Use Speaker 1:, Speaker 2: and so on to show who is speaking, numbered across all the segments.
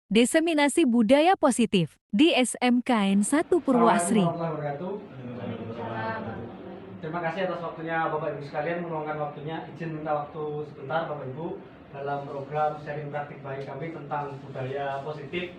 Speaker 1: Diseminasi budaya positif di SMKN 1
Speaker 2: Assalamualaikum
Speaker 1: Purwasri.
Speaker 2: warahmatullahi wabarakatuh. Terima kasih atas waktunya Bapak Ibu sekalian, meluangkan waktunya. Izin minta waktu sebentar Bapak Ibu dalam program sharing praktik baik kami tentang budaya positif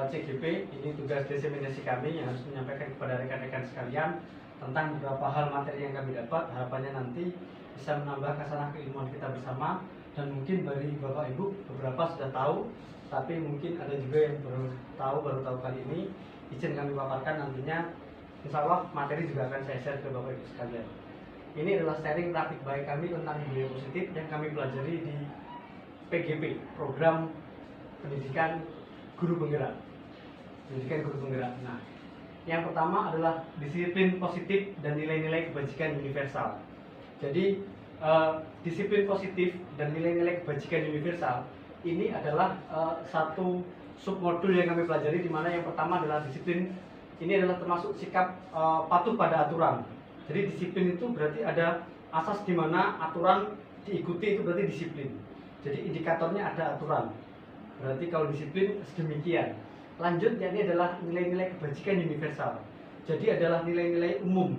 Speaker 2: CGP. Ini tugas diseminasi kami yang harus menyampaikan kepada rekan-rekan sekalian tentang beberapa hal materi yang kami dapat. Harapannya nanti bisa menambah khasanah keilmuan kita bersama, dan mungkin bagi Bapak Ibu beberapa sudah tahu, tapi mungkin ada juga yang baru tahu kali ini. Izin kami paparkan nantinya. Insya Allah materi juga akan saya share ke Bapak Ibu sekalian. Ini adalah sharing praktik baik kami tentang budaya positif yang kami pelajari di PGP, Program Pendidikan Guru Penggerak. Pendidikan Guru Penggerak. Nah, yang pertama adalah disiplin positif dan nilai-nilai kebajikan universal. Jadi disiplin positif dan nilai-nilai kebajikan universal ini adalah satu submodul yang kami pelajari, di mana yang pertama adalah disiplin. Ini adalah termasuk sikap patuh pada aturan. Jadi disiplin itu berarti ada asas di mana aturan diikuti, itu berarti disiplin. Jadi indikatornya ada aturan. Berarti kalau disiplin sedemikian. Lanjut, yakni adalah nilai-nilai kebajikan universal. Jadi adalah nilai-nilai umum.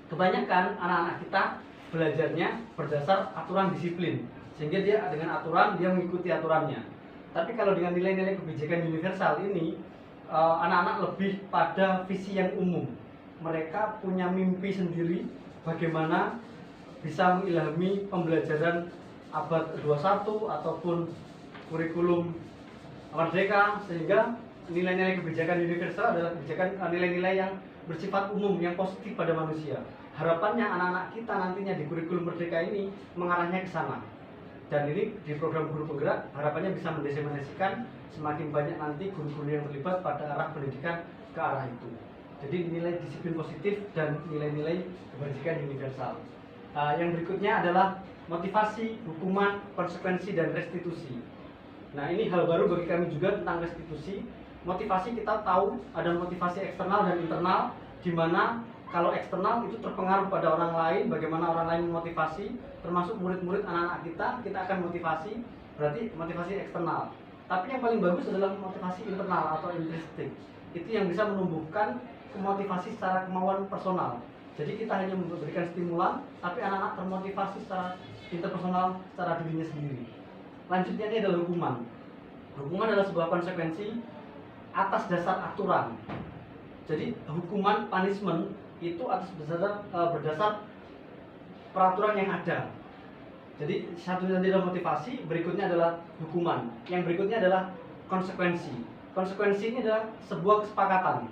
Speaker 2: Kebanyakan anak-anak kita belajarnya berdasar aturan disiplin, sehingga dia dengan aturan dia mengikuti aturannya. Tapi kalau dengan nilai-nilai kebijakan universal ini, anak-anak lebih pada visi yang umum. Mereka punya mimpi sendiri bagaimana bisa mengilhami pembelajaran abad ke-21 ataupun kurikulum merdeka, sehingga nilai-nilai kebijakan universal adalah kebijakan nilai-nilai yang bersifat umum, yang positif pada manusia. Harapannya anak-anak kita nantinya di kurikulum merdeka ini mengarahnya ke sana. Dan ini di program Guru Penggerak harapannya bisa mendesimasikan semakin banyak nanti guru-guru yang terlibat pada arah pendidikan ke arah itu. Jadi nilai disiplin positif dan nilai-nilai kebajikan universal. Yang berikutnya adalah motivasi, hukuman, konsekuensi, dan restitusi. Nah, ini hal baru bagi kami juga tentang restitusi. Motivasi kita tahu ada motivasi eksternal dan internal, di mana kalau eksternal itu terpengaruh pada orang lain, bagaimana orang lain memotivasi, termasuk murid-murid anak-anak kita akan motivasi, berarti motivasi eksternal. Tapi yang paling bagus adalah motivasi internal atau intrinsik. Itu yang bisa menumbuhkan motivasi secara kemauan personal. Jadi kita hanya memberikan stimulan, tapi anak-anak termotivasi secara interpersonal, secara dirinya sendiri. Lanjutnya ini adalah hukuman. Hukuman adalah sebuah konsekuensi atas dasar aturan. Jadi hukuman, punishment itu atas berdasar peraturan yang ada. Jadi satunya adalah motivasi, berikutnya adalah hukuman, yang berikutnya adalah konsekuensi. Konsekuensi ini adalah sebuah kesepakatan.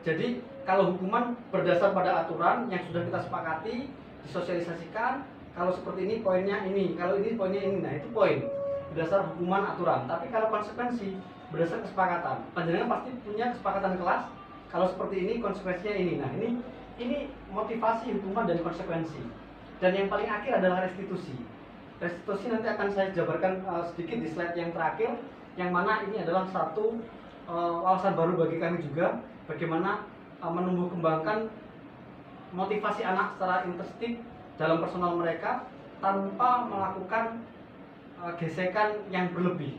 Speaker 2: Jadi kalau hukuman berdasar pada aturan yang sudah kita sepakati, disosialisasikan, kalau seperti ini poinnya ini, kalau ini poinnya ini, nah itu poin berdasar hukuman aturan. Tapi kalau konsekuensi berdasar kesepakatan, panjenengan pasti punya kesepakatan kelas. Kalau seperti ini konsekuensinya ini. Nah, ini motivasi, hukuman, dan konsekuensi. Dan yang paling akhir adalah restitusi. Restitusi nanti akan saya jabarkan sedikit di slide yang terakhir, yang mana ini adalah satu wawasan baru bagi kami juga, bagaimana menumbuh kembangkan motivasi anak secara intrinsik dalam personal mereka tanpa melakukan gesekan yang berlebih.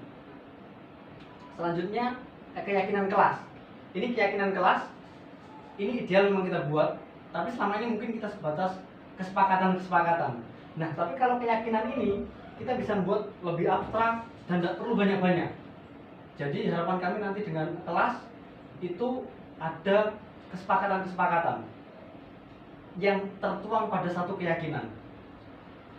Speaker 2: Selanjutnya, keyakinan kelas. Ini keyakinan kelas, ini ideal memang kita buat, tapi selama ini mungkin kita sebatas kesepakatan-kesepakatan. Nah, tapi kalau keyakinan ini kita bisa membuat lebih abstrak dan tidak perlu banyak-banyak. Jadi harapan kami nanti dengan kelas itu ada kesepakatan-kesepakatan yang tertuang pada satu keyakinan.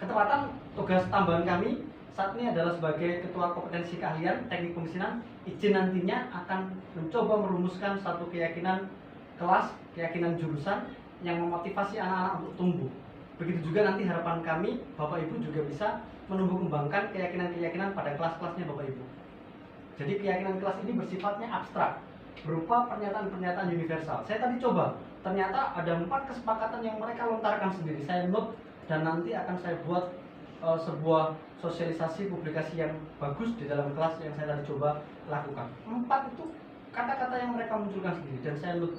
Speaker 2: Ketepatan tugas tambahan kami saat ini adalah sebagai Ketua Kompetensi Keahlian Teknik Pemesinan. Izin nantinya akan mencoba merumuskan satu keyakinan kelas, keyakinan jurusan yang memotivasi anak-anak untuk tumbuh. Begitu juga nanti harapan kami, Bapak Ibu juga bisa menumbuh kembangkan keyakinan-keyakinan pada kelas-kelasnya Bapak Ibu. Jadi keyakinan kelas ini bersifatnya abstrak, berupa pernyataan-pernyataan universal. Saya tadi coba, ternyata ada 4 kesepakatan yang mereka lontarkan sendiri. Saya note dan nanti akan saya buat sebuah sosialisasi publikasi yang bagus di dalam kelas yang saya tadi coba lakukan. 4 itu kata-kata yang mereka munculkan sendiri dan saya note.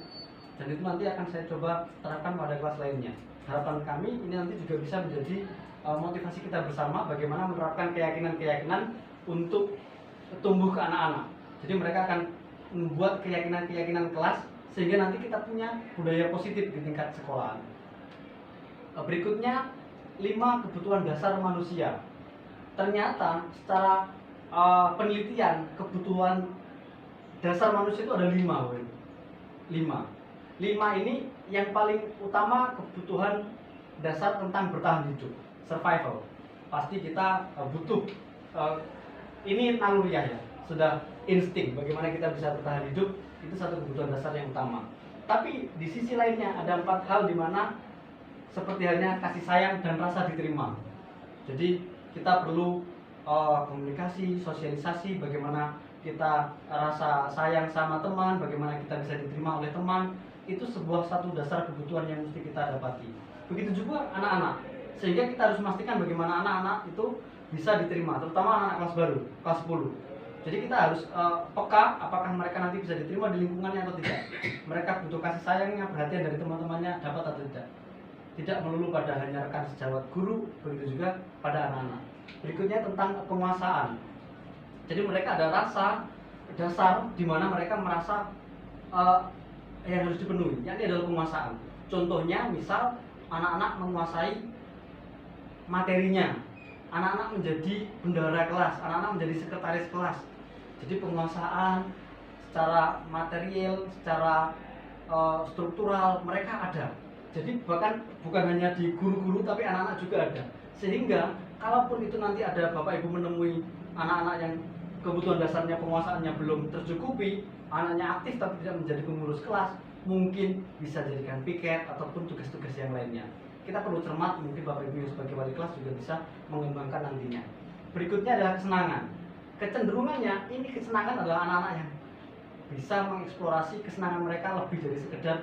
Speaker 2: Dan itu nanti akan saya coba terapkan pada kelas lainnya. Harapan kami ini nanti juga bisa menjadi motivasi kita bersama bagaimana menerapkan keyakinan-keyakinan untuk tumbuh ke anak-anak. Jadi mereka akan membuat keyakinan-keyakinan kelas sehingga nanti kita punya budaya positif di tingkat sekolah. Berikutnya 5 kebutuhan dasar manusia. Ternyata secara penelitian kebutuhan dasar manusia itu ada 5. 5 ini yang paling utama kebutuhan dasar tentang bertahan hidup, survival. Pasti kita butuh, ini naluriah ya, sudah insting bagaimana kita bisa bertahan hidup, itu satu kebutuhan dasar yang utama. Tapi di sisi lainnya ada 4 hal di mana seperti halnya kasih sayang dan rasa diterima. Jadi kita perlu komunikasi, sosialisasi, bagaimana kita rasa sayang sama teman, bagaimana kita bisa diterima oleh teman. Itu sebuah satu dasar kebutuhan yang mesti kita dapati. Begitu juga anak-anak, sehingga kita harus memastikan bagaimana anak-anak itu bisa diterima, terutama anak-anak kelas baru, kelas 10. Jadi kita harus peka apakah mereka nanti bisa diterima di lingkungannya atau tidak. Mereka butuh kasih sayangnya, perhatian dari teman-temannya dapat atau tidak. Tidak melulu pada hanya rekan sejawat guru, begitu juga pada anak-anak. Berikutnya tentang penguasaan. Jadi mereka ada rasa dasar di mana mereka merasa yang harus dipenuhi, yakni adalah penguasaan. Contohnya misal anak-anak menguasai materinya, anak-anak menjadi bendahara kelas, anak-anak menjadi sekretaris kelas. Jadi penguasaan secara material, secara struktural mereka ada. Jadi bahkan bukan hanya di guru-guru tapi anak-anak juga ada. Sehingga kalaupun itu nanti ada Bapak Ibu menemui anak-anak yang kebutuhan dasarnya penguasaannya belum tercukupi, anaknya aktif tapi tidak menjadi pengurus kelas, mungkin bisa jadikan piket ataupun tugas-tugas yang lainnya. Kita perlu cermat, mungkin Bapak Ibu yang sebagai wali kelas juga bisa mengembangkan nantinya. Berikutnya adalah kesenangan. Kecenderungannya ini kesenangan adalah anak-anak yang bisa mengeksplorasi kesenangan mereka lebih dari sekedar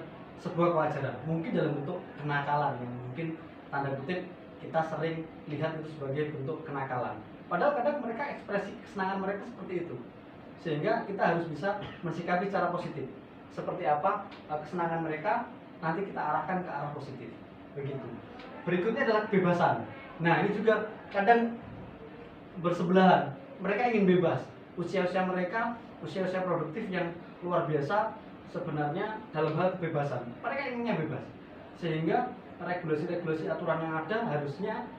Speaker 2: sebuah kewajaran. Mungkin dalam bentuk kenakalan yang mungkin tanda kutip kita sering lihat itu sebagai bentuk kenakalan. Padahal kadang mereka ekspresi kesenangan mereka seperti itu. Sehingga kita harus bisa mensikapi secara positif. Seperti apa kesenangan mereka, nanti kita arahkan ke arah positif. Begitu. Berikutnya adalah kebebasan. Nah, ini juga kadang bersebelahan. Mereka ingin bebas. Usia-usia mereka, usia-usia produktif yang luar biasa sebenarnya dalam hal kebebasan. Mereka inginnya bebas. Sehingga regulasi-regulasi aturan yang ada harusnya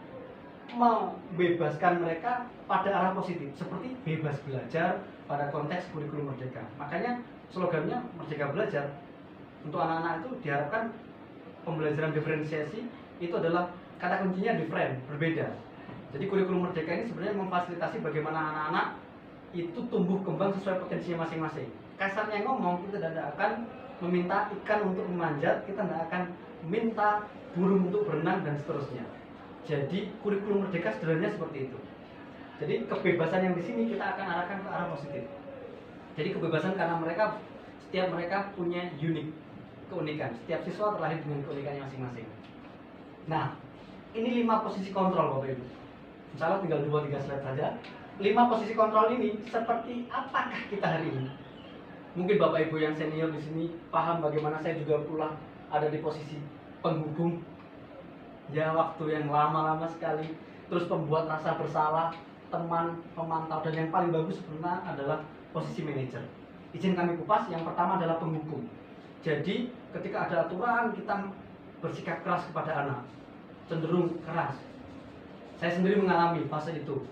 Speaker 2: membebaskan mereka pada arah positif, seperti bebas belajar pada konteks kurikulum merdeka. Makanya slogannya Merdeka Belajar. Untuk anak-anak itu diharapkan pembelajaran diferensiasi itu adalah kata kuncinya different, berbeda. Jadi kurikulum merdeka ini sebenarnya memfasilitasi bagaimana anak-anak itu tumbuh kembang sesuai potensinya masing-masing. Kasarnya ngomong, kita tidak akan meminta ikan untuk memanjat, kita tidak akan minta burung untuk berenang dan seterusnya. Jadi kurikulum merdeka sederhananya seperti itu. Jadi kebebasan yang di sini kita akan arahkan ke arah positif. Jadi kebebasan karena setiap mereka punya keunikan. Setiap siswa terlahir dengan keunikannya masing-masing. Nah, ini 5 posisi kontrol Bapak Ibu. Insya Allah tinggal 2-3 slide saja. 5 posisi kontrol ini seperti apakah kita hari ini? Mungkin Bapak Ibu yang senior di sini paham bagaimana saya juga pula ada di posisi penghubung. Ya, waktu yang lama-lama sekali. Terus pembuat rasa bersalah, teman, pemantau, dan yang paling bagus sebenarnya adalah posisi manajer. Izin kami kupas, yang pertama adalah penghukum. Jadi ketika ada aturan kita bersikap keras kepada anak, cenderung keras. Saya sendiri mengalami fase itu.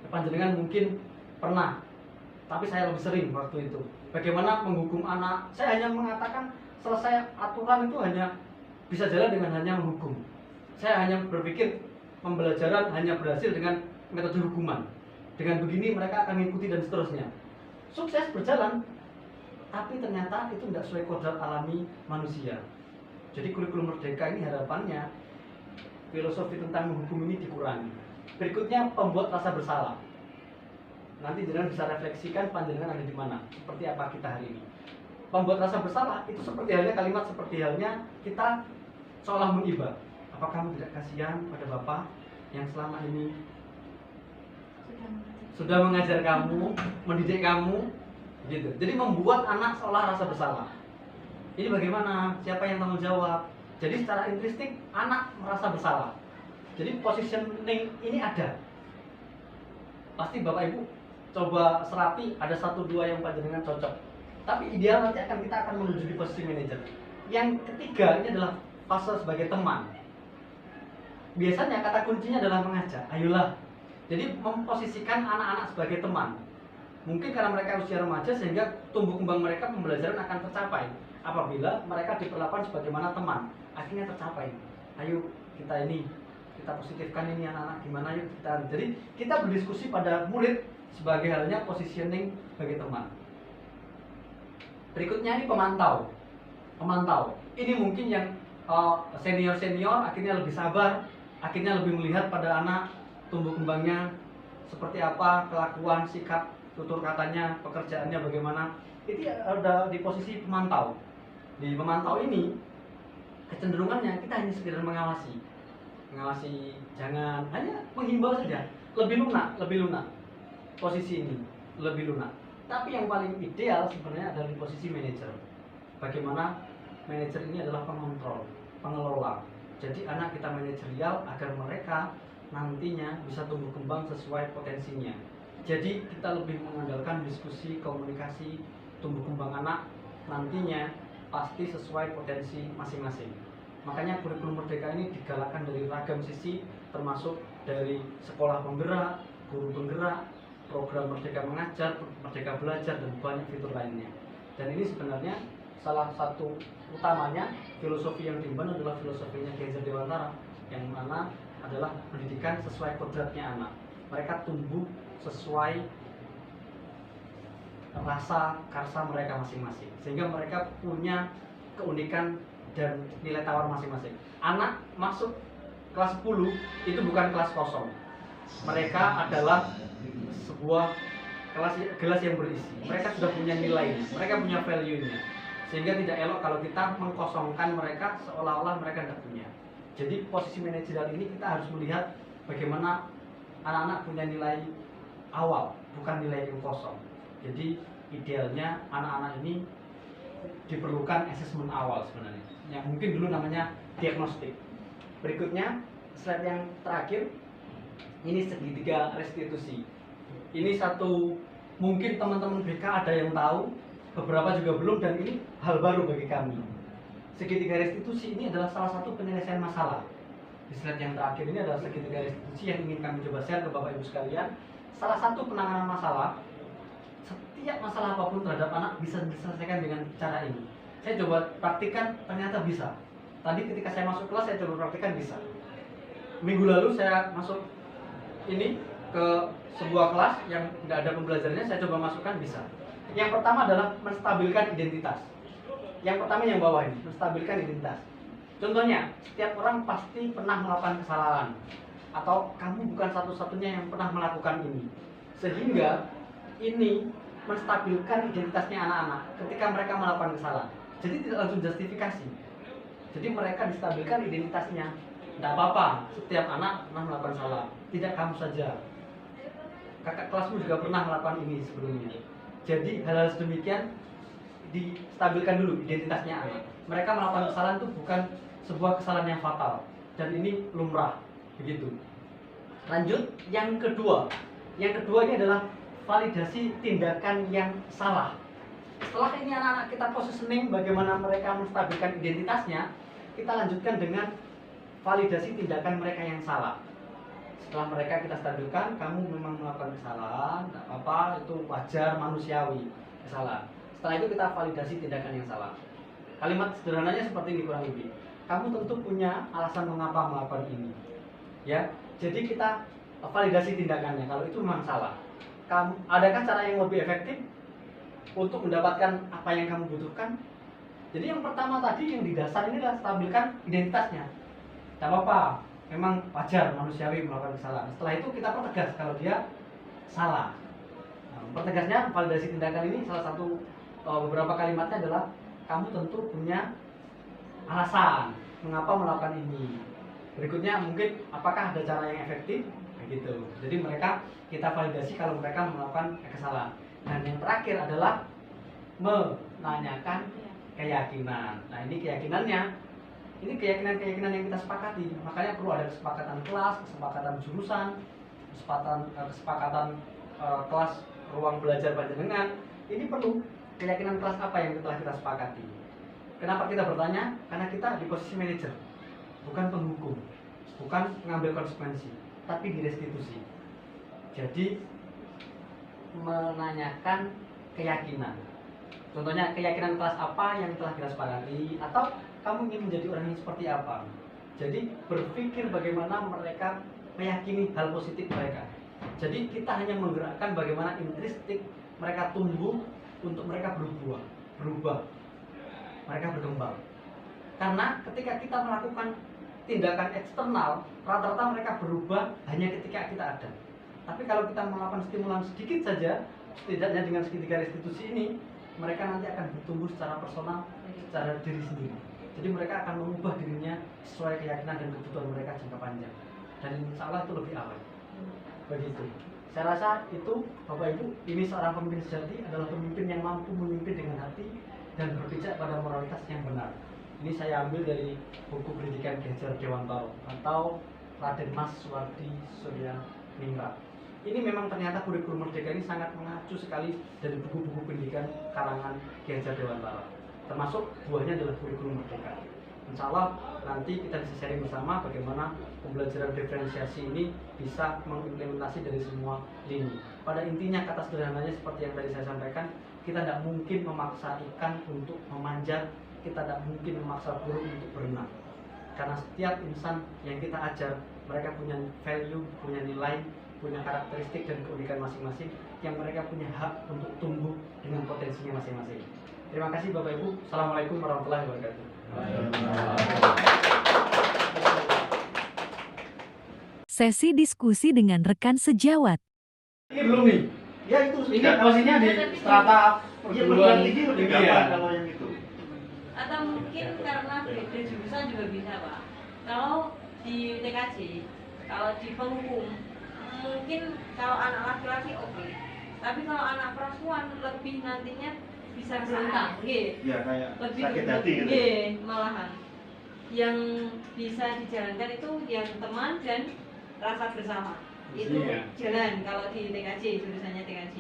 Speaker 2: Panjenengan mungkin pernah, tapi saya lebih sering waktu itu. Bagaimana menghukum anak? Saya hanya mengatakan selesai aturan itu hanya bisa jalan dengan hanya menghukum. Saya hanya berpikir pembelajaran hanya berhasil dengan metode hukuman. Dengan begini mereka akan mengikuti dan seterusnya. Sukses berjalan, tapi ternyata itu tidak sesuai kodrat alami manusia. Jadi kurikulum merdeka ini harapannya filosofi tentang menghukum ini dikurangi. Berikutnya pembuat rasa bersalah. Nanti jenengan bisa refleksikan panjenengan ada di mana, seperti apa kita hari ini. Pembuat rasa bersalah itu seperti halnya kalimat seperti halnya kita seolah mengiba. Apa kamu tidak kasihan pada Bapak yang selama ini sudah mengajar kamu, mendidik kamu, gitu. Jadi membuat anak seolah rasa bersalah. Ini bagaimana? Siapa yang tanggung jawab? Jadi secara intrinsik anak merasa bersalah. Jadi positioning ini ada. Pasti Bapak Ibu coba serapi, ada satu dua yang panjenengan cocok. Tapi ideal nanti kita akan menuju di posisi manajer. Yang ketiga ini adalah fase sebagai teman. Biasanya kata kuncinya adalah mengajak. Ayolah. Jadi memposisikan anak-anak sebagai teman. Mungkin karena mereka usia remaja sehingga tumbuh kembang mereka pembelajaran akan tercapai apabila mereka diperlakukan sebagaimana teman. Akhirnya tercapai. Ayo kita positifkan ini anak-anak, gimana yuk kita. Jadi kita berdiskusi pada murid sebagai halnya positioning sebagai teman. Berikutnya ini pemantau. Ini mungkin yang senior akhirnya lebih sabar, akhirnya lebih melihat pada anak tumbuh kembangnya seperti apa, kelakuan, sikap, tutur katanya, pekerjaannya bagaimana. Itu ada di posisi pemantau. Di pemantau ini kecenderungannya kita hanya sekedar mengawasi, jangan hanya menghimbau saja, lebih lunak posisi ini, lebih lunak. Tapi yang paling ideal sebenarnya adalah di posisi manajer. Bagaimana manajer ini adalah pengontrol, pengelola. Jadi anak kita manajerial agar mereka nantinya bisa tumbuh kembang sesuai potensinya. Jadi kita lebih mengandalkan diskusi, komunikasi, tumbuh kembang anak nantinya pasti sesuai potensi masing-masing. Makanya kurikulum Merdeka ini digalakkan dari ragam sisi, termasuk dari sekolah penggerak, guru penggerak, program Merdeka Mengajar, Merdeka Belajar, dan banyak fitur lainnya. Dan ini sebenarnya salah satu utamanya filosofi yang diemban adalah filosofinya Ki Hajar Dewantara, yang mana adalah pendidikan sesuai kodratnya anak. Mereka tumbuh sesuai rasa karsa mereka masing-masing, sehingga mereka punya keunikan dan nilai tawar masing-masing. Anak masuk kelas 10 itu bukan kelas kosong. Mereka adalah sebuah gelas yang berisi. Mereka sudah punya nilainya, mereka punya value-nya. Sehingga tidak elok kalau kita mengkosongkan mereka seolah-olah mereka tidak punya. Jadi posisi manajerial ini kita harus melihat bagaimana anak-anak punya nilai awal, bukan nilai yang kosong. Jadi idealnya anak-anak ini diperlukan asesmen awal sebenarnya, yang mungkin dulu namanya diagnostik. Berikutnya slide yang terakhir, ini segitiga restitusi. Ini satu, mungkin teman-teman BK ada yang tahu, beberapa juga belum, dan ini hal baru bagi kami. Segitiga restitusi ini adalah salah satu penyelesaian masalah. Di slide yang terakhir ini adalah segitiga restitusi yang ingin kami coba share ke Bapak Ibu sekalian. Salah satu penanganan masalah, setiap masalah apapun terhadap anak bisa diselesaikan dengan cara ini. Saya coba praktikkan, ternyata bisa. Tadi ketika saya masuk kelas, saya coba praktikkan, bisa. Minggu lalu saya masuk ini ke sebuah kelas yang tidak ada pembelajarannya, saya coba masukkan, bisa. Yang pertama adalah menstabilkan identitas. Yang pertama yang bawah ini, menstabilkan identitas. Contohnya, setiap orang pasti pernah melakukan kesalahan, atau kamu bukan satu-satunya yang pernah melakukan ini. Sehingga ini menstabilkan identitasnya anak-anak ketika mereka melakukan kesalahan. Jadi tidak langsung justifikasi. Jadi mereka distabilkan identitasnya. Tidak apa-apa, setiap anak pernah melakukan salah. Tidak kamu saja. Kakak kelasmu juga pernah melakukan ini sebelumnya. Jadi hal-hal sedemikian distabilkan dulu identitasnya anak. Mereka melakukan kesalahan itu bukan sebuah kesalahan yang fatal, dan ini lumrah, begitu. Lanjut, yang kedua ini adalah validasi tindakan yang salah. Setelah ini anak-anak kita positioning bagaimana mereka menstabilkan identitasnya, kita lanjutkan dengan validasi tindakan mereka yang salah. Setelah mereka kita stabilkan, kamu memang melakukan kesalahan, tidak apa-apa, itu wajar, manusiawi, kesalahan. Setelah itu kita validasi tindakan yang salah. Kalimat sederhananya seperti ini kurang lebih. Kamu tentu punya alasan mengapa melakukan ini. Ya, jadi kita validasi tindakannya. Kalau itu memang salah. Adakah cara yang lebih efektif untuk mendapatkan apa yang kamu butuhkan? Jadi yang pertama tadi yang di dasar ini adalah stabilkan identitasnya. Tidak apa-apa, memang wajar manusiawi melakukan kesalahan. Setelah itu kita pertegas kalau dia salah. Nah, pertegasnya validasi tindakan ini salah satu beberapa kalimatnya adalah kamu tentu punya alasan mengapa melakukan ini. Berikutnya mungkin apakah ada cara yang efektif, begitu. Jadi mereka kita validasi kalau mereka melakukan kesalahan. Dan yang terakhir adalah menanyakan keyakinan. Nah ini keyakinannya, ini keyakinan yang kita sepakati. Makanya perlu ada kesepakatan kelas, kesepakatan jurusan, kesepakatan kelas ruang belajar panjenengan, ini perlu keyakinan kelas apa yang telah kita sepakati. Kenapa kita bertanya? Karena kita di posisi manajer, bukan penghukum, bukan mengambil konsekuensi, tapi di restitusi. Jadi menanyakan keyakinan. Contohnya keyakinan kelas apa yang telah kita sepakati, atau kamu ingin menjadi orang yang seperti apa. Jadi berpikir bagaimana mereka meyakini hal positif mereka. Jadi kita hanya menggerakkan bagaimana intrinsik mereka tumbuh untuk mereka berubah, mereka berkembang. Karena ketika kita melakukan tindakan eksternal, rata-rata mereka berubah hanya ketika kita ada. Tapi kalau kita melakukan stimulan sedikit saja, setidaknya dengan segitiga restitusi ini, mereka nanti akan bertumbuh secara personal, secara diri sendiri. Jadi mereka akan mengubah dirinya sesuai keyakinan dan kebutuhan mereka jangka panjang. Dan insya Allah itu lebih awet. Begitu. Saya rasa itu, Bapak Ibu, ini seorang pemimpin sejati adalah pemimpin yang mampu memimpin dengan hati dan berpijak pada moralitas yang benar. Ini saya ambil dari buku pendidikan Ki Hajar Dewantara atau Raden Mas Suwardi Surya Ningrat. Ini memang ternyata kurikulum Merdeka ini sangat mengacu sekali dari buku-buku pendidikan karangan Ki Hajar Dewantara. Termasuk buahnya adalah kurikulum Merdeka. Insya Allah nanti kita bisa sharing bersama bagaimana pembelajaran diferensiasi ini bisa mengimplementasi dari semua lini. Pada intinya kata sederhananya seperti yang tadi saya sampaikan, kita tidak mungkin memaksa ikan untuk memanjat, kita tidak mungkin memaksa burung untuk berenang. Karena setiap insan yang kita ajar, mereka punya value, punya nilai, punya karakteristik dan keunikan masing-masing yang mereka punya hak untuk tumbuh dengan potensinya masing-masing. Terima kasih Bapak Ibu. Assalamualaikum warahmatullahi wabarakatuh.
Speaker 1: Sesi diskusi dengan rekan sejawat.
Speaker 2: Ini belum nih. Ya itu ini posisinya di strata perguruan tinggi lebih gampang kalau yang itu.
Speaker 3: Atau mungkin karena beda jurusan juga bisa Pak. Kalau di TKJ, kalau di penghukum mungkin kalau anak laki-laki oke. Tapi kalau anak perempuan lebih nantinya bisa beruntang,
Speaker 4: ya kayak
Speaker 3: lebih
Speaker 4: sakit hati gitu.
Speaker 3: Malahan yang bisa dijalankan itu yang teman dan rasa bersama. Itu jalan kalau di TKJ, jurusannya TKJ.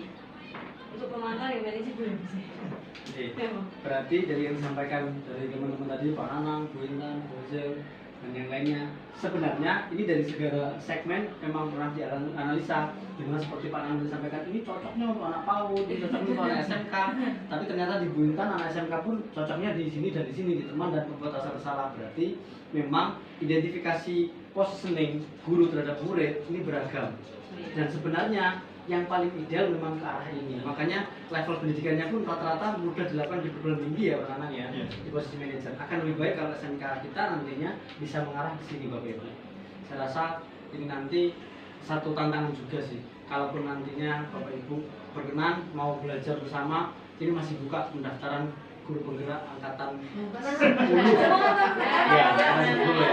Speaker 3: Untuk pemantau yang manajer belum bisa.
Speaker 2: Berarti dari yang disampaikan dari teman-teman tadi, Pak Nanang, Bu Intan, Bu Zel, dan yang lainnya, sebenarnya ini dari segala segmen memang pernah dianalisa, dimana seperti Pak Nanang disampaikan ini cocoknya untuk anak PAUD, ini cocoknya untuk anak SMK, tapi ternyata di Bu Intan anak SMK pun cocoknya di sini dan di sini, di teman dan membuat rasa bersalah. Berarti memang identifikasi positioning guru terhadap murid ini beragam, dan sebenarnya yang paling ideal memang ke arah ini. Makanya level pendidikannya pun rata-rata mudah dilakukan di perguruan tinggi ya Pak Nanang ya, di posisi manajer. Akan lebih baik kalau SMK kita nantinya bisa mengarah ke sini Bapak Ibu. Saya rasa ini nanti satu tantangan juga sih. Kalaupun nantinya Bapak Ibu berkenan mau belajar bersama, ini masih buka pendaftaran guru penggerak angkatan 10. Ya, angkatan 10 ya.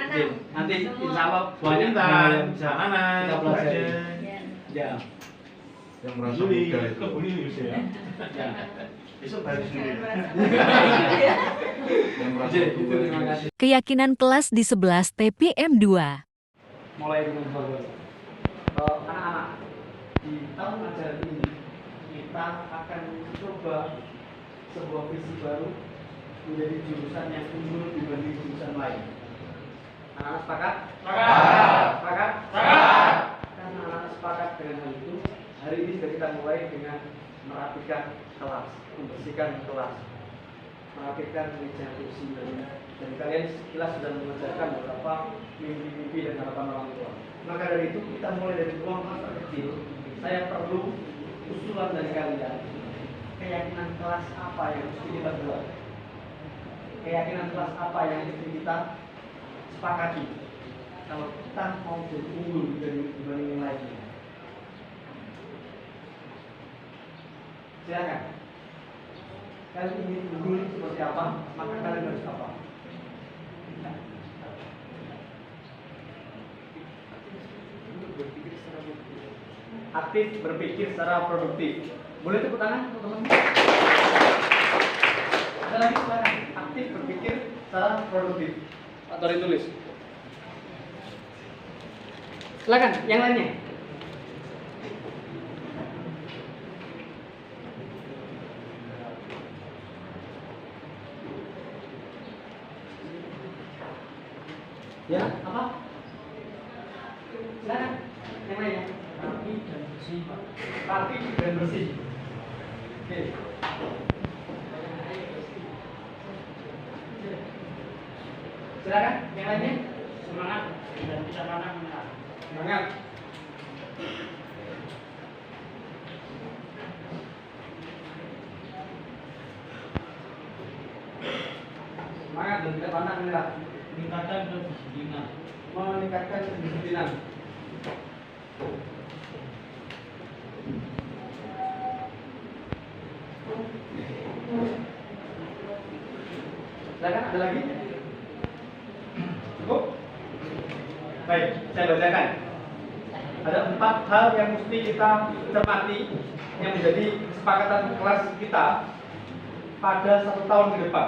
Speaker 2: Oke, nanti insya Allah banyak hal yang bisa kita pelajari. Ya.
Speaker 4: Yang merasa muda itu
Speaker 2: Ya.
Speaker 4: besok harus sendiri. Yang merasa
Speaker 2: Terima kasih.
Speaker 1: Keyakinan kelas di 11 TPM 2.
Speaker 2: Mulai dengan bawah. Anak-anak di tahun ajaran ini kita akan coba sebuah visi baru menjadi jurusan yang unggul dibanding jurusan lain. Anak-anak sepakat? Sepakat? Karena anak-anak sepakat dengan hal itu, hari ini sudah kita mulai dengan merapikan kelas, membersihkan kelas, merapikan meja kursi dan kalian sekilas sudah mengajarkan beberapa mimpi-mimpi dan harapan orang tua. Maka dari itu kita mulai dari ruang kelas terkecil. Saya perlu usulan dari kalian. Keyakinan kelas apa yang mesti kita buat? Keyakinan kelas apa yang mesti kita sepakati? Kalau kita mau jadi unggul dibanding yang lainnya. Silakan. Kalian ingin unggul seperti apa? Maka kalian harus apa? Aktif berpikir secara produktif. Boleh tepuk tangan teman-teman? Ada lagi silakan. Aktif berpikir secara produktif. Atau ditulis. Silakan, yang lainnya. Ya, apa? Silakan. Yang lainnya. Rapi dan bersih, Pak. Rapi dan bersih. Oke. Silakan. Yang lainnya.
Speaker 5: Semangat dan tidak pantang menyerah.
Speaker 2: Semangat. Semangat dan tidak pantang menyerah.
Speaker 5: Meningkatkan kedisiplinan.
Speaker 2: Meningkatkan kedisiplinan. Silakan, ada lagi? Cukup? Baik, saya bacakan. Ada 4 hal yang mesti kita cermati yang menjadi kesepakatan kelas kita pada 1 tahun ke depan.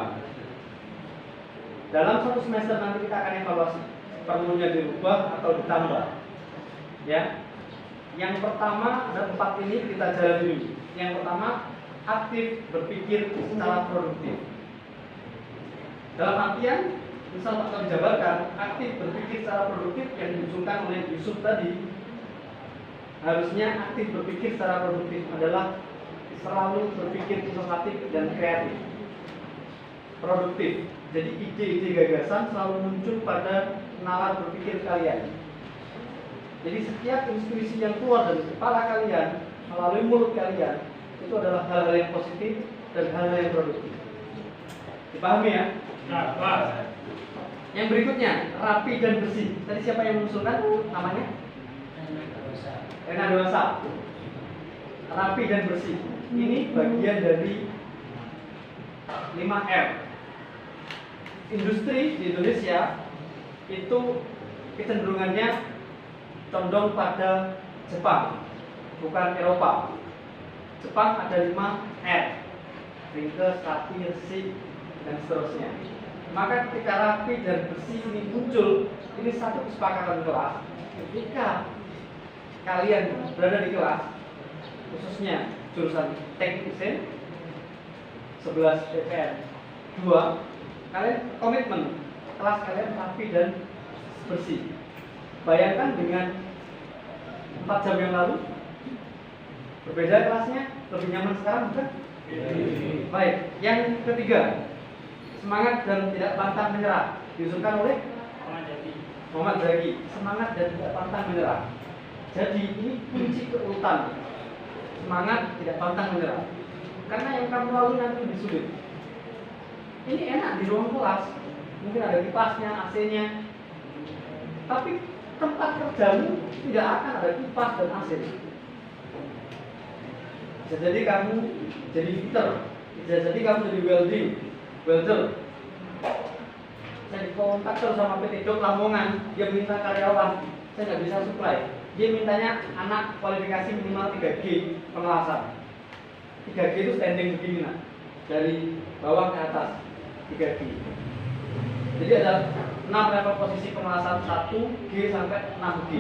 Speaker 2: Dalam 1 semester nanti kita akan evaluasi perlunya dirubah atau ditambah. Ya. Yang pertama ada 4 ini kita jalan dulu. Yang pertama, aktif berpikir secara produktif. Dalam artian, misal atau dijabarkan, aktif berpikir secara produktif yang diusulkan oleh Yusuf tadi, harusnya aktif berpikir secara produktif adalah selalu berpikir inovatif dan kreatif. Produktif. Jadi ide-ide gagasan selalu muncul pada nalar berpikir kalian. Jadi setiap intuisi yang keluar dari kepala kalian melalui mulut kalian itu adalah hal-hal yang positif dan hal-hal yang produktif. Dipahami ya?
Speaker 5: Nah, Pak.
Speaker 2: Yang berikutnya, rapi dan bersih. Tadi siapa yang mengusulkan namanya? Rena Dewasa. Rapi dan bersih. Ini bagian dari 5R. Industri di Indonesia itu kecenderungannya condong pada Jepang, bukan Eropa. Jepang ada 5R. Ringkes, rapi, resik, dan seterusnya. Maka ketika rapi dan bersih ini muncul, ini satu kesepakatan kelas. Ketika kalian berada di kelas, khususnya jurusan teknik mesin 11 PPN 2, kalian komitmen kelas kalian rapi dan bersih. Bayangkan dengan 4 jam yang lalu, berbeda kelasnya, lebih nyaman sekarang bukan? Baik, yang ketiga, semangat dan tidak pantang menyerah, diusulkan oleh Muhammad Zaki. Semangat dan tidak pantang menyerah. Jadi ini kunci keutuhan. Semangat, tidak pantang menyerah. Karena yang kamu lalui nanti lebih sulit. Ini enak di ruang kelas, mungkin ada kipasnya, AC-nya. Tapi tempat kerjamu tidak akan ada kipas dan AC. Bisa jadi kamu jadi fitter, bisa jadi kamu jadi welder. Saya dikontak sama PT Dok Lamongan, dia minta karyawan, saya nggak bisa supply. Dia mintanya anak kualifikasi minimal 3G pengelasan. 3G itu standing begini, nah, dari bawah ke atas 3G. Jadi ada 6 level posisi pengelasan 1G sampai 6G.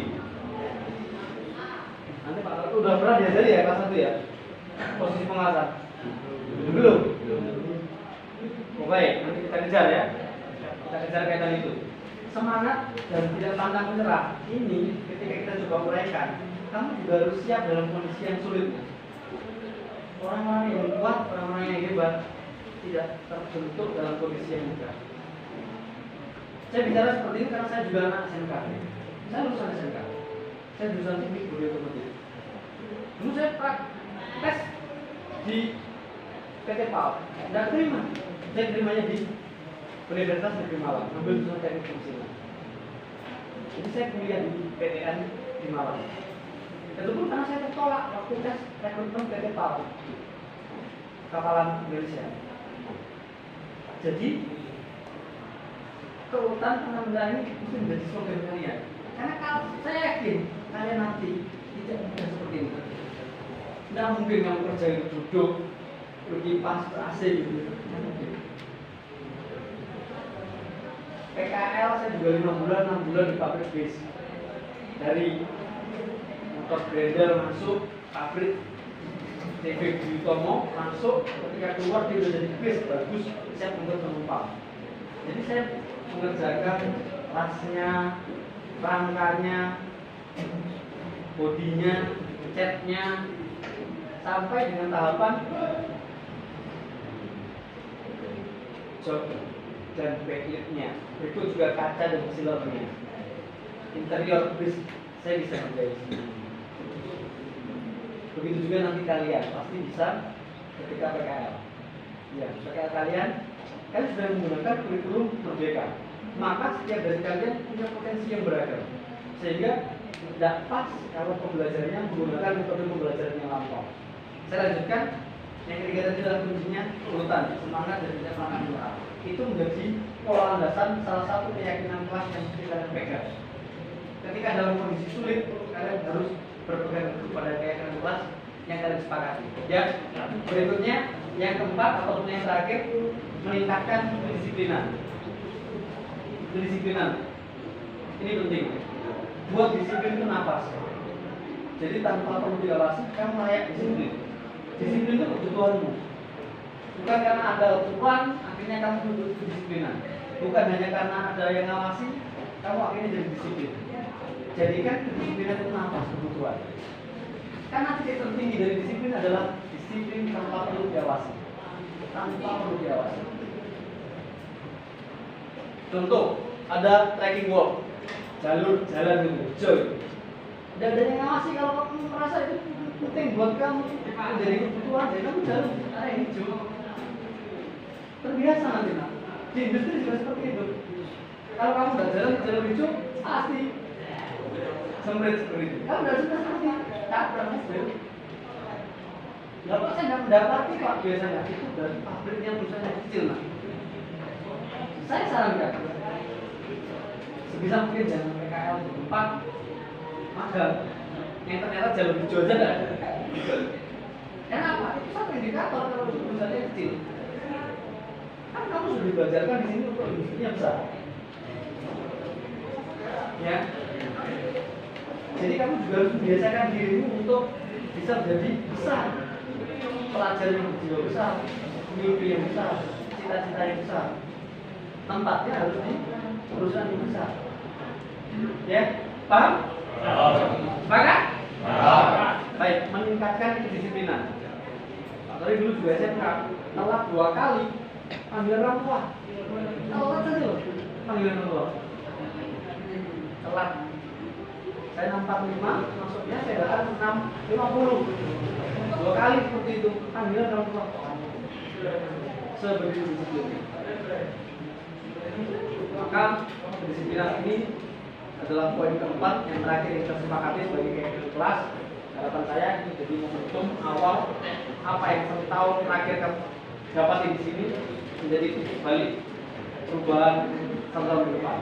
Speaker 2: Nanti Pak Tarto udah pernah diajari ya kelas 1 ya? Posisi pengelasan? Belum? Oh, baik, nanti kita kejar ya. Kita kejar kaitan itu. Semangat dan tidak pantang menyerah. Ini ketika kita coba uraikan, kamu juga harus siap dalam kondisi yang sulit. Orang-orang yang kuat, orang-orang yang hebat tidak terbentuk dalam kondisi yang mudah. Saya bicara seperti ini karena saya juga anak SMK. Saya lulusan SMK. Saya jurusan teknik bodi otomotif. Dulu saya tes di PT PAL, tidak terima. Saya terimanya di Universitas Negeri Malang, ambil jurusan teknik mesin. Jadi saya kuliah di PTN di Malang. Itu pun karena saya tertolak waktu tes rekrutmen PT PAL, Kapalan Indonesia. Jadi keutuhan penampilan ini mesti menjadi slogan kalian. Karena kalau saya yakin kalian nanti tidak mudah seperti ini. Tidak mungkin kamu kerja itu duduk, berkipas, AC gitu. PKL saya juga 5 bulan, 6 bulan di pabrik bis. Dari motor grinder masuk pabrik TV di Tomo masuk, ketika keluar dia sudah jadi bis bagus, siap untuk penumpang. Jadi saya mengerjakan kelasnya, rangkanya, bodinya, catnya, sampai dengan tahapan job dan backlit-nya. Itu juga kaca dan sealernya. Interior bis saya bisa kerjain di sini. Begitu juga nanti kalian pasti bisa ketika PKL. Ya, PKL kalian sudah menggunakan kurikulum Merdeka. Maka setiap dari kalian punya potensi yang beragam. Sehingga tidak pas kalau pembelajarannya menggunakan metode pembelajaran yang lampau. Saya lanjutkan. Yang ketiga tadi adalah kuncinya urutan, semangat dan tidak semangat moral. Itu menjadi pola landasan salah satu keyakinan kelas yang mesti kalian pegang. Ketika dalam kondisi sulit, kalian harus berpegang kepada keyakinan kelas yang kalian sepakati. Ya, berikutnya yang keempat ataupun yang terakhir, meningkatkan kedisiplinan. Kedisiplinan ini penting. Buat disiplin itu nafas. Jadi tanpa perlu diawasi, kamu layak disiplin. Disiplin itu kebutuhanmu. Bukan karena ada aturan, akhirnya kamu butuh kedisiplinan. Bukan hanya karena ada yang ngawasi, kamu akhirnya jadi disiplin. Jadikan kedisiplinan itu nafas kebutuhan. Karena titik tertinggi dari disiplin adalah disiplin tanpa perlu diawasi. Tanpa perlu diawasi. Contoh, ada trekking walk, jalur jalan gitu, joy. Dan ada yang ngawasi kalau kamu merasa itu penting buat kamu, menjadi kebutuhan, jadi kamu jalan area hijau. Terbiasa nanti nak. Di industri juga seperti itu. Kalau kamu nggak jalan di jalur hijau, pasti semprit seperti itu. Kamu nggak suka seperti tak pernah sih. Nggak pasti nggak mendapati pak biasanya itu dari pabrik yang perusahaan kecil nak. Saya sarankan sebisa mungkin jangan PKL di tempat magang yang ternyata jalur hijau aja nggak ada. Kenapa? Itu satu indikator kalau perusahaannya kecil. Kan kamu sudah dibajarkan di sini untuk industrinya besar. Ya. Jadi kamu juga harus membiasakan dirimu untuk bisa menjadi besar. Pelajar yang berjiwa besar, mimpi yang besar, cita-cita yang besar. Tempatnya harus di perusahaan yang besar. Ya, paham? Sepakat? Baik, meningkatkan kedisiplinan. Tadi dulu juga SMK, telat 2 kali panggilan orang tua. Telat saja loh, panggilan orang tua. Telat. Saya 6.45, masuknya saya datang 6.50. 2 kali seperti itu, panggilan orang tua. Sebegitu disiplinnya. Maka kedisiplinan ini adalah poin keempat yang terakhir yang kita sepakati sebagai keyakinan kelas. Harapan saya ini jadi momentum awal apa yang 1 tahun terakhir kamu dapatin di sini menjadi titik balik perubahan 1 tahun ke depan.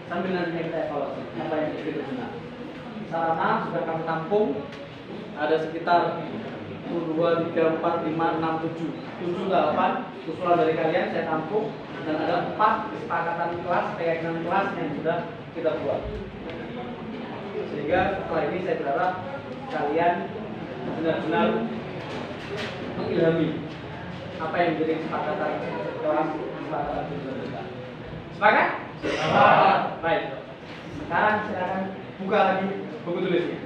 Speaker 2: Sambil nanti kita evaluasi apa yang kita benar. Sarana sudah kami tampung ada sekitar 1, 2, 3, 4, 5, 6, 7 7 ke 8 usulan dari kalian saya tampung dan ada 4 kesepakatan kelas, keyakinan kelas yang sudah kita buat. Sehingga setelah ini saya berharap kalian benar-benar mengilhami apa yang menjadi kesepakatan kelas, kesepakatan tujuan kita. Sepakat? Sepakat. Baik. Sekarang silakan buka lagi buku tulisnya.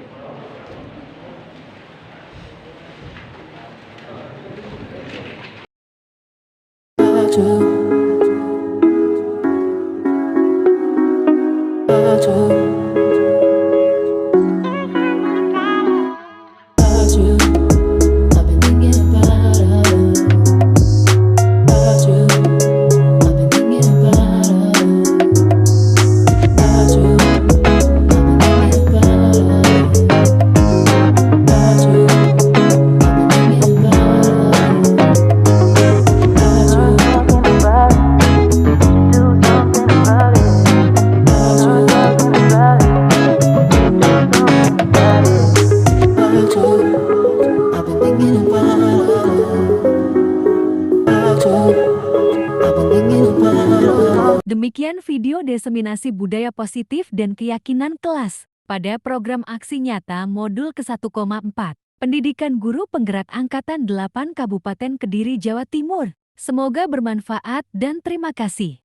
Speaker 1: Demikian video diseminasi budaya positif dan keyakinan kelas pada program aksi nyata modul ke-1,4 Pendidikan Guru Penggerak Angkatan 8 Kabupaten Kediri, Jawa Timur. Semoga bermanfaat dan terima kasih.